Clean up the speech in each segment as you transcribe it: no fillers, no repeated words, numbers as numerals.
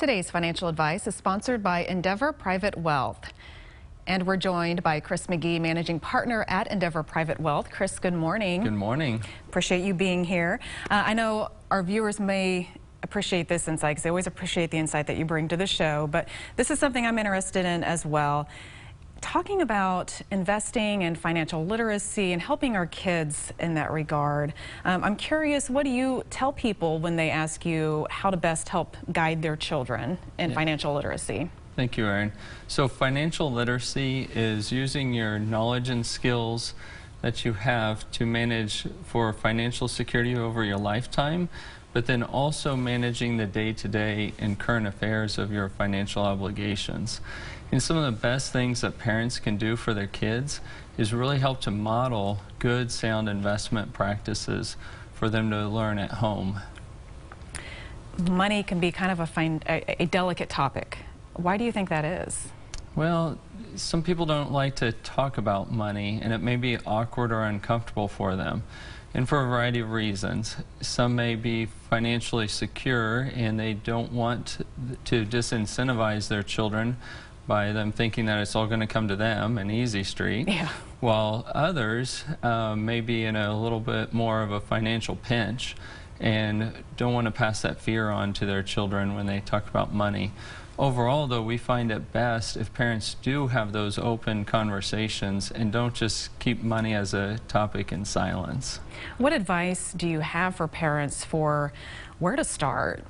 Today's financial advice is sponsored by Endeavor Private Wealth. And we're joined by Chris McGee, managing partner at Endeavor Private Wealth. Chris, good morning. Good morning. Appreciate you being here. I know our viewers may appreciate this insight because they always appreciate the insight that you bring to the show, but this is something I'm interested in as well. Talking about investing and financial literacy and helping our kids in that regard. I'm curious, what do you tell people when they ask you how to best help guide their children in financial literacy? Thank you, Erin. So financial literacy is using your knowledge and skills that you have to manage for financial security over your lifetime, but then also managing the day-to-day and current affairs of your financial obligations. And some of the best things that parents can do for their kids is really help to model good, sound investment practices for them to learn at home. Money can be kind of a delicate topic. Why do you think that is? Well, some people don't like to talk about money, and it may be awkward or uncomfortable for them, and for a variety of reasons. Some may be financially secure and they don't want to disincentivize their children by them thinking that it's all going to come to them, an easy street, while others may be in a little bit more of a financial pinch and don't want to pass that fear on to their children when they talk about money. Overall, though, we find it best if parents do have those open conversations and don't just keep money as a topic in silence. What advice do you have for parents for where to start?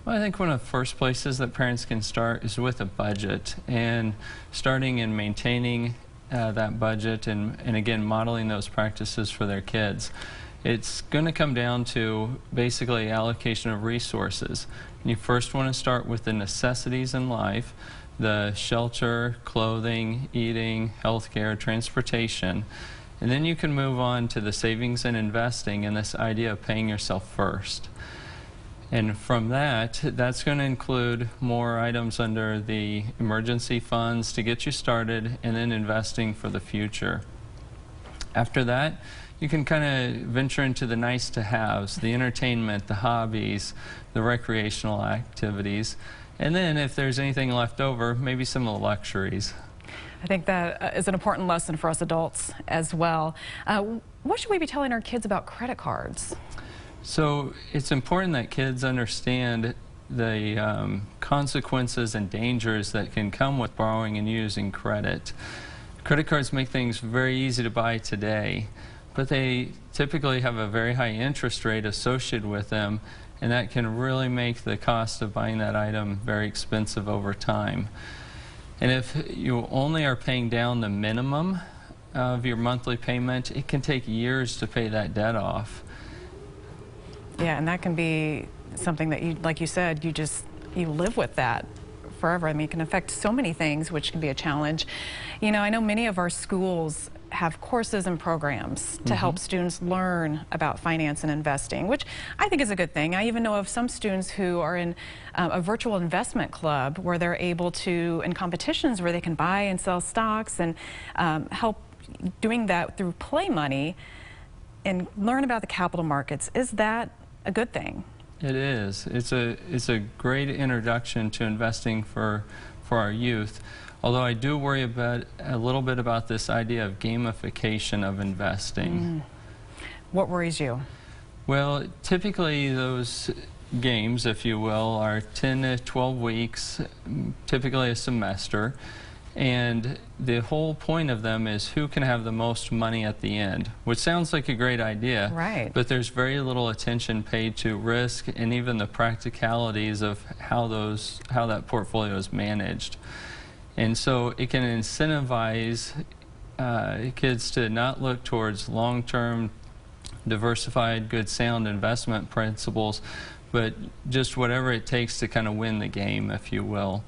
Well, I think one of the first places that parents can start is with a budget, and starting and maintaining that budget and again modeling those practices for their kids. It's going to come down to basically allocation of resources. You first want to start with the necessities in life, the shelter, clothing, eating, healthcare, transportation, and then you can move on to the savings and investing and this idea of paying yourself first. And from that, that's going to include more items under the emergency funds to get you started and then investing for the future. After that, you can kind of venture into the nice to haves, the entertainment, the hobbies, the recreational activities, and then if there's anything left over, maybe some of the luxuries. I think that is an important lesson for us adults as well. What should we be telling our kids about credit cards? So it's important that kids understand the consequences and dangers that can come with borrowing and using credit. Credit cards make things very easy to buy today, but they typically have a very high interest rate associated with them, and that can really make the cost of buying that item very expensive over time. And if you only are paying down the minimum of your monthly payment, it can take years to pay that debt off. Yeah, and that can be something that you, like you said, you live with that forever. I mean, it can affect so many things, which can be a challenge. You know, I know many of our schools have courses and programs to help students learn about finance and investing, which I think is a good thing. I even know of some students who are in a virtual investment club where they're able to, in competitions where they can buy and sell stocks and help doing that through play money and learn about the capital markets. Is that a good thing? It is. It's a great introduction to investing for our youth. Although I do worry a little bit about this idea of gamification of investing. What worries you? Well, typically those games, if you will, are 10 to 12 weeks, typically a semester. And the whole point of them is who can have the most money at the end, which sounds like a great idea, right? But there's very little attention paid to risk and even the practicalities of how that portfolio is managed. And so it can incentivize kids to not look towards long-term, diversified, good, sound investment principles, but just whatever it takes to kind of win the game, if you will.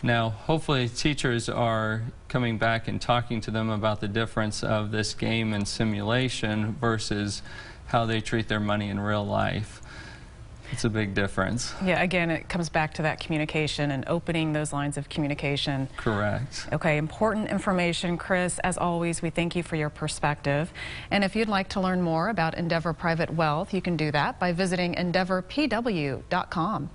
Now, hopefully teachers are coming back and talking to them about the difference of this game and simulation versus how they treat their money in real life. It's a big difference. Yeah, again, it comes back to that communication and opening those lines of communication. Correct. Okay, important information, Chris. As always, we thank you for your perspective. And if you'd like to learn more about Endeavor Private Wealth, you can do that by visiting endeavorpw.com.